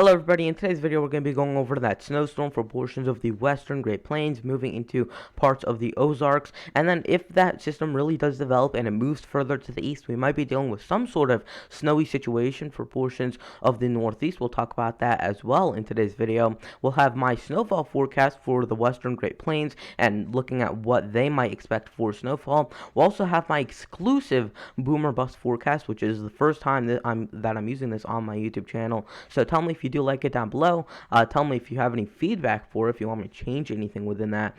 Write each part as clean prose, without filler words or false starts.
Hello everybody, in today's video we're going to be going over that snowstorm for portions of the western Great Plains moving into parts of the Ozarks, and then if that system really does develop and it moves further to the east, we might be dealing with some sort of snowy situation for portions of the northeast. We'll talk about that as well in today's video. We'll have my snowfall forecast for the western Great Plains and looking at what they might expect for snowfall. We'll also have my exclusive boomer bust forecast, which is the first time that I'm using this on my YouTube channel. So tell me if you do like it down below. Tell me if you have any feedback for it, if you want me to change anything within that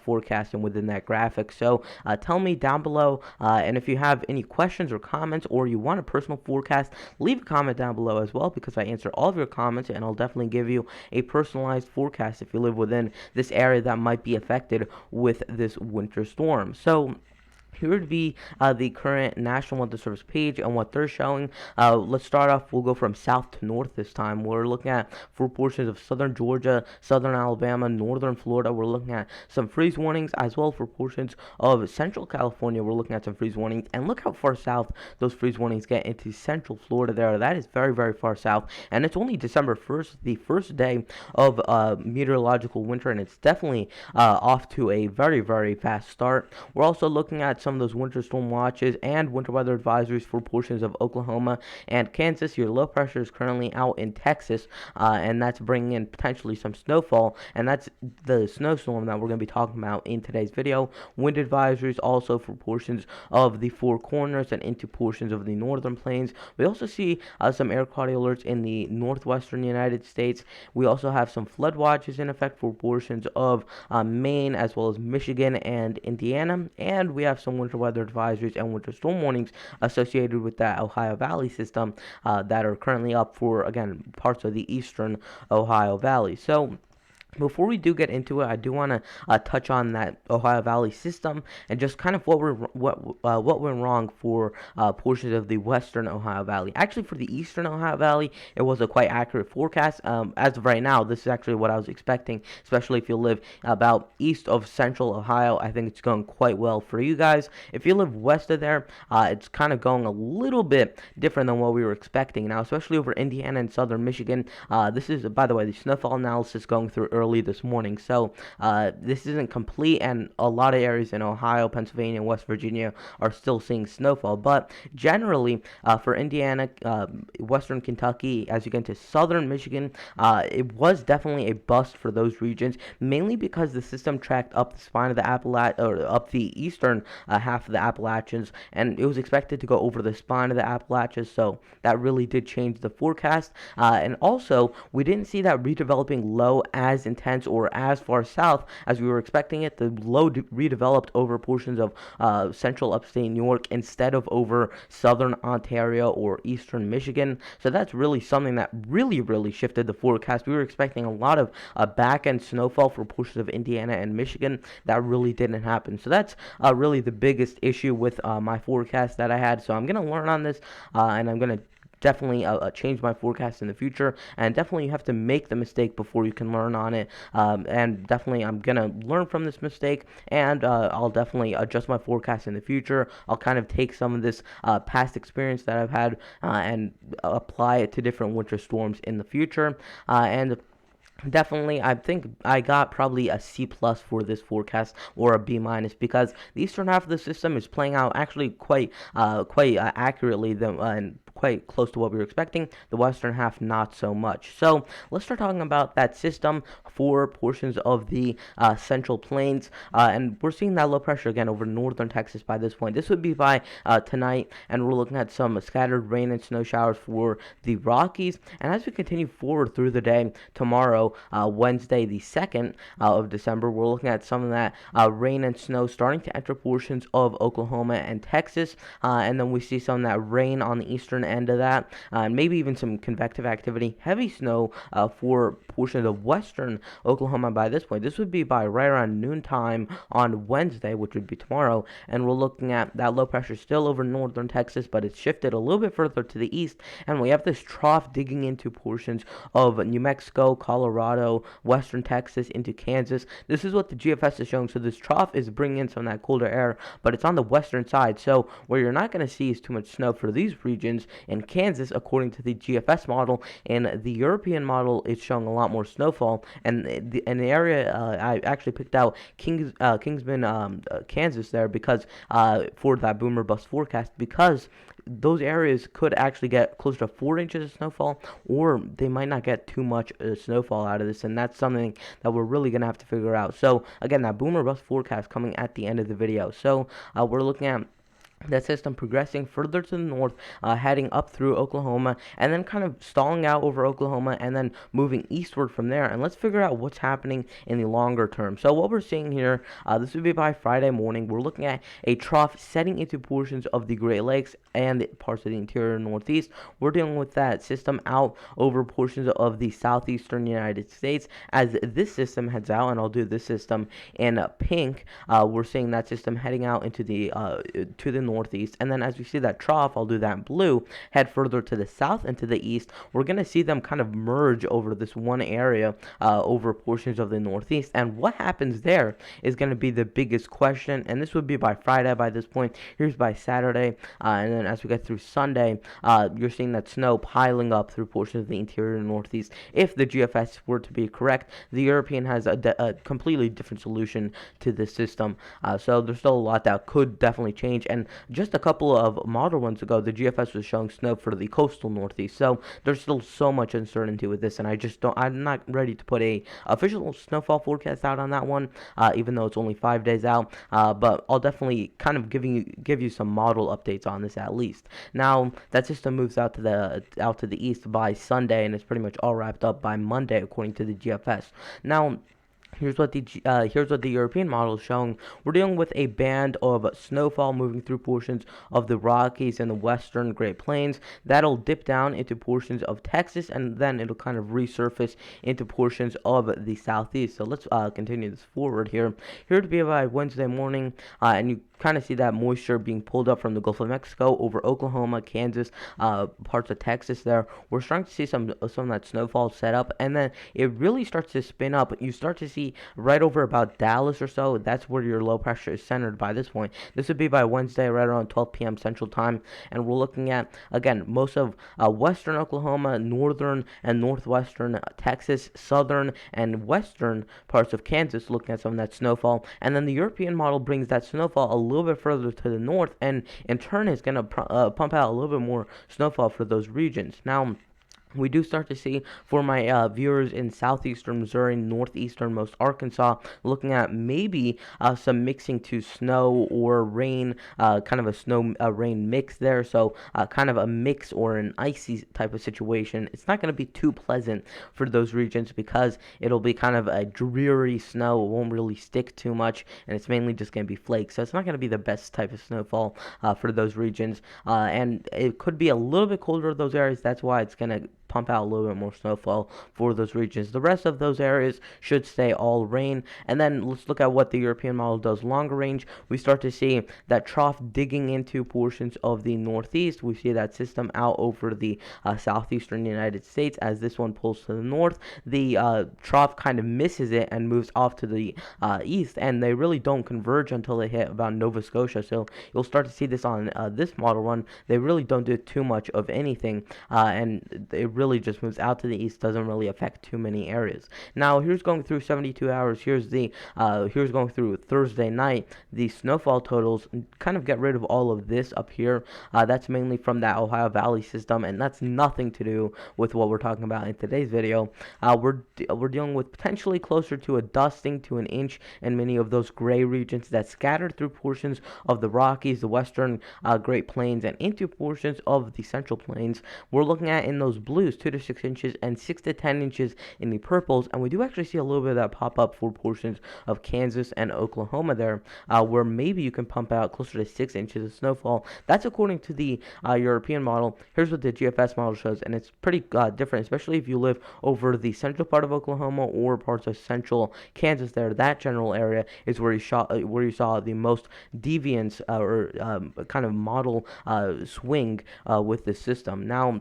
forecast and within that graphic. So tell me down below, and if you have any questions or comments, or you want a personal forecast, leave a comment down below as well, because I answer all of your comments and I'll definitely give you a personalized forecast if you live within this area that might be affected with this winter storm. So here would be the current National Weather Service page and what they're showing. Let's start off. We'll go from south to north this time. We're looking at for portions of southern Georgia, southern Alabama, northern Florida. We're looking at some freeze warnings, as well for portions of central California. We're looking at some freeze warnings. And look how far south those freeze warnings get into central Florida there. That is very, very far south. And it's only December 1st, the first day of meteorological winter, and it's definitely off to a very, very fast start. We're also looking at some of those winter storm watches and winter weather advisories for portions of Oklahoma and Kansas. Your low pressure is currently out in Texas, and that's bringing in potentially some snowfall, and that's the snowstorm that we're going to be talking about in today's video. Wind advisories also for portions of the Four Corners and into portions of the northern plains. We also see some air quality alerts in the northwestern United States. We also have some flood watches in effect for portions of Maine, as well as Michigan and Indiana, and we have some winter weather advisories and winter storm warnings associated with that Ohio Valley system that are currently up for, again, parts of the eastern Ohio Valley. So before we do get into it, I do want to touch on that Ohio Valley system and just kind of what went wrong for portions of the western Ohio Valley. Actually, for the eastern Ohio Valley, it was a quite accurate forecast. As of right now, this is actually what I was expecting, especially if you live about east of central Ohio. I think it's going quite well for you guys. If you live west of there, it's kind of going a little bit different than what we were expecting now, especially over Indiana and southern Michigan. This is, by the way, the snowfall analysis going through early this morning, so this isn't complete, and a lot of areas in Ohio, Pennsylvania, and West Virginia are still seeing snowfall. But generally, for Indiana, western Kentucky, as you get into southern Michigan, it was definitely a bust for those regions, mainly because the system tracked up the spine of the up the eastern half of the Appalachians, and it was expected to go over the spine of the Appalachians, so that really did change the forecast. And also, we didn't see that redeveloping low as intense or as far south as we were expecting it. The low redeveloped over portions of central upstate New York instead of over southern Ontario or eastern Michigan. So that's really something that really shifted the forecast. We were expecting a lot of back-end snowfall for portions of Indiana and Michigan. That really didn't happen. So that's really the biggest issue with my forecast that I had. So I'm going to learn on this, and I'm going to definitely change my forecast in the future, and definitely you have to make the mistake before you can learn on it, and definitely I'm gonna learn from this mistake, and I'll definitely adjust my forecast in the future. I'll kind of take some of this past experience that I've had and apply it to different winter storms in the future, and definitely, I think I got probably a C plus for this forecast, or a B minus, because the eastern half of the system is playing out actually quite accurately, and quite close to what we were expecting. The western half, not so much. So let's start talking about that system for portions of the central plains, and we're seeing that low pressure again over northern Texas by this point. This would be by tonight, and we're looking at some scattered rain and snow showers for the Rockies. And as we continue forward through the day, tomorrow, Wednesday the 2nd of December, we're looking at some of that rain and snow starting to enter portions of Oklahoma and Texas, and then we see some of that rain on the eastern end of that, and maybe even some convective activity, heavy snow for portions of western Oklahoma by this point. This would be by right around noontime on Wednesday, which would be tomorrow, and we're looking at that low pressure still over northern Texas, but it's shifted a little bit further to the east, and we have this trough digging into portions of New Mexico, Colorado, western Texas, into Kansas. This is what the GFS is showing. So this trough is bringing in some of that colder air, but it's on the western side, so where you're not going to see is too much snow for these regions in Kansas, according to the GFS model, and the European model is showing a lot more snowfall. And the area I actually picked out Kingsman, Kansas there because for that boomer bust forecast, because those areas could actually get closer to 4 inches of snowfall, or they might not get too much snowfall out of this, and that's something that we're really gonna have to figure out. So again, that boomer bust forecast coming at the end of the video. So we're looking at that system progressing further to the north, heading up through Oklahoma, and then kind of stalling out over Oklahoma, and then moving eastward from there. And let's figure out what's happening in the longer term. So what we're seeing here, this would be by Friday morning. We're looking at a trough setting into portions of the Great Lakes and parts of the interior northeast. We're dealing with that system out over portions of the southeastern United States. As this system heads out, and I'll do this system in pink, we're seeing that system heading out into the to the northeast, and then as we see that trough, I'll do that in blue, head further to the south and to the east. We're going to see them kind of merge over this one area, over portions of the northeast, and what happens there is going to be the biggest question, and this would be by Friday by this point. Here's by Saturday, and then as we get through Sunday, you're seeing that snow piling up through portions of the interior northeast. If the GFS were to be correct, the European has a completely different solution to this system, so there's still a lot that could definitely change. And just a couple of model runs ago, the GFS was showing snow for the coastal northeast. So there's still so much uncertainty with this, and I'm not ready to put a official snowfall forecast out on that one, even though it's only 5 days out. But I'll definitely kind of give you some model updates on this at least. Now that system moves out to the east by Sunday, and it's pretty much all wrapped up by Monday, according to the GFS. Now, here's what the European model is showing. We're dealing with a band of snowfall moving through portions of the Rockies and the western Great Plains. That'll dip down into portions of Texas, and then it'll kind of resurface into portions of the southeast. So let's continue this forward here. Here to be by Wednesday morning, and you kind of see that moisture being pulled up from the Gulf of Mexico over Oklahoma, Kansas, parts of Texas there. We're starting to see some of that snowfall set up, and then it really starts to spin up. You start to see right over about Dallas or so. That's where your low pressure is centered by this point. This would be by Wednesday right around 12 p.m. Central Time, and we're looking at, again, most of western Oklahoma, northern and northwestern Texas, southern and western parts of Kansas, looking at some of that snowfall. And then the European model brings that snowfall a little bit further to the north, and in turn is going to pump out a little bit more snowfall for those regions. Now, we do start to see, for my viewers in southeastern Missouri, northeasternmost Arkansas, looking at maybe some mixing to snow or rain, kind of a snow-rain mix there. So kind of a mix or an icy type of situation. It's not going to be too pleasant for those regions because it'll be kind of a dreary snow. It won't really stick too much, and it's mainly just going to be flakes. So it's not going to be the best type of snowfall for those regions. And it could be a little bit colder in those areas. That's why it's going to pump out a little bit more snowfall for those regions. The rest of those areas should stay all rain. And then let's look at what the European model does longer range. We start to see that trough digging into portions of the northeast. We see that system out over the southeastern United States. As this one pulls to the north, the trough kind of misses it and moves off to the east, and they really don't converge until they hit about Nova Scotia. So you'll start to see this on this model run. They really don't do too much of anything, and it really just moves out to the east, doesn't really affect too many areas. Now here's going through 72 hours. Here's going through Thursday night. The snowfall totals kind of get rid of all of this up here. That's mainly from that Ohio Valley system, and that's nothing to do with what we're talking about in today's video. We're dealing with potentially closer to a dusting to an inch in many of those gray regions that scattered through portions of the Rockies, the western Great Plains, and into portions of the Central Plains. We're looking at in those blues 2 to 6 inches and 6 to 10 inches in the purples, and we do actually see a little bit of that pop up for portions of Kansas and Oklahoma there, where maybe you can pump out closer to 6 inches of snowfall. That's according to the European model. Here's what the GFS model shows, and it's pretty different, especially if you live over the central part of Oklahoma or parts of central Kansas there. That general area is where you saw the most deviance or kind of model swing with the system. Now,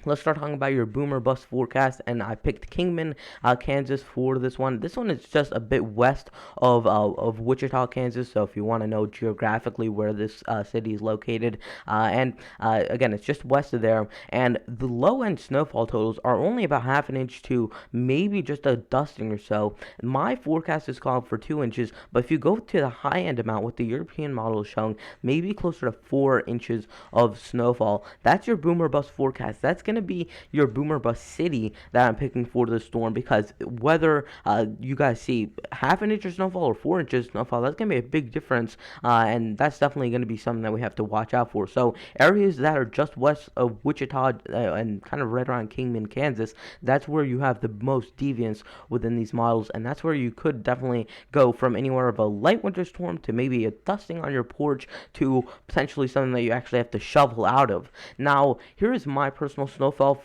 let's start talking about your boomer bust forecast. And I picked Kingman, Kansas for this one. This one is just a bit west of Wichita, Kansas. So if you want to know geographically where this city is located, and again, it's just west of there. And the low end snowfall totals are only about half an inch to maybe just a dusting or so. My forecast is calling for 2 inches, but if you go to the high end amount, what the European model is showing, maybe closer to 4 inches of snowfall. That's your boomer bust forecast. That's going to be your boomer bust city that I'm picking for the storm, because whether you guys see half an inch of snowfall or 4 inches of snowfall, that's going to be a big difference, and that's definitely going to be something that we have to watch out for. So areas that are just west of Wichita and kind of right around Kingman, Kansas, that's where you have the most deviance within these models, and that's where you could definitely go from anywhere of a light winter storm to maybe a dusting on your porch to potentially something that you actually have to shovel out of. Now, here is my personal snowfall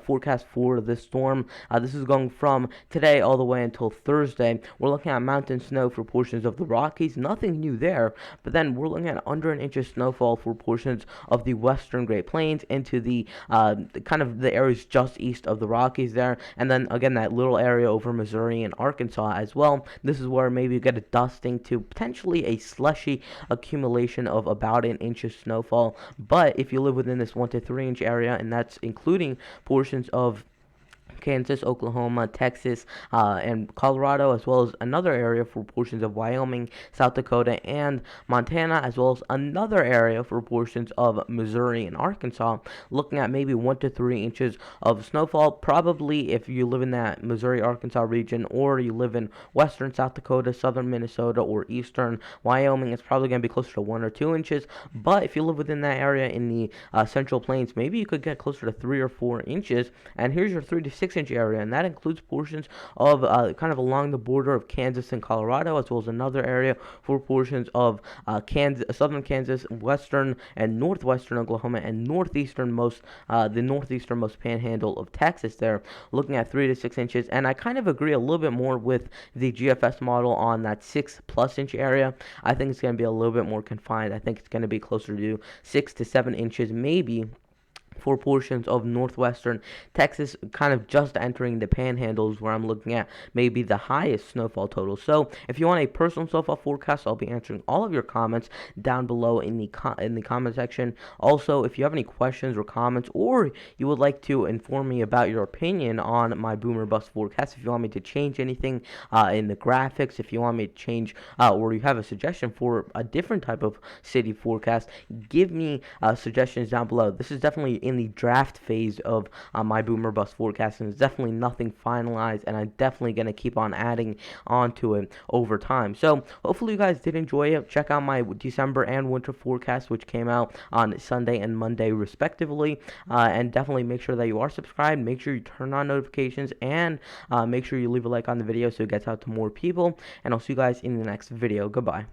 forecast for this storm. This is going from today all the way until Thursday. We're looking at mountain snow for portions of the Rockies. Nothing new there, but then we're looking at under an inch of snowfall for portions of the western Great Plains into the kind of the areas just east of the Rockies there, and then again that little area over Missouri and Arkansas as well. This is where maybe you get a dusting to potentially a slushy accumulation of about an inch of snowfall. But if you live within this 1 to 3 inch area, and that's including portions of Kansas, Oklahoma, Texas, and Colorado, as well as another area for portions of Wyoming, South Dakota, and Montana, as well as another area for portions of Missouri and Arkansas, looking at maybe 1 to 3 inches of snowfall. Probably if you live in that Missouri, Arkansas region, or you live in western South Dakota, southern Minnesota, or eastern Wyoming, it's probably going to be closer to 1 or 2 inches. But if you live within that area in the Central Plains, maybe you could get closer to 3 or 4 inches. And here's your 3 to 6 inch area, and that includes portions of kind of along the border of Kansas and Colorado, as well as another area for portions of southern Kansas, western and northwestern Oklahoma, and the northeasternmost panhandle of Texas. There, looking at 3 to 6 inches, and I kind of agree a little bit more with the GFS model on that 6+ inch area. I think it's going to be a little bit more confined. I think it's going to be closer to 6 to 7 inches, maybe, for portions of northwestern Texas, kind of just entering the panhandles where I'm looking at maybe the highest snowfall total. So if you want a personal snowfall forecast, I'll be answering all of your comments down below in the comment section. Also, if you have any questions or comments, or you would like to inform me about your opinion on my boomer bust forecast, if you want me to change anything in the graphics, if you want me to change or you have a suggestion for a different type of city forecast, give me suggestions down below. This is definitely in the draft phase of my boomer bust forecast, and it's definitely nothing finalized, and I'm definitely going to keep on adding onto it over time. So hopefully you guys did enjoy it. Check out my December and winter forecast, which came out on Sunday and Monday respectively, and definitely make sure that you are subscribed. Make sure you turn on notifications, and make sure you leave a like on the video so it gets out to more people, and I'll see you guys in the next video. Goodbye.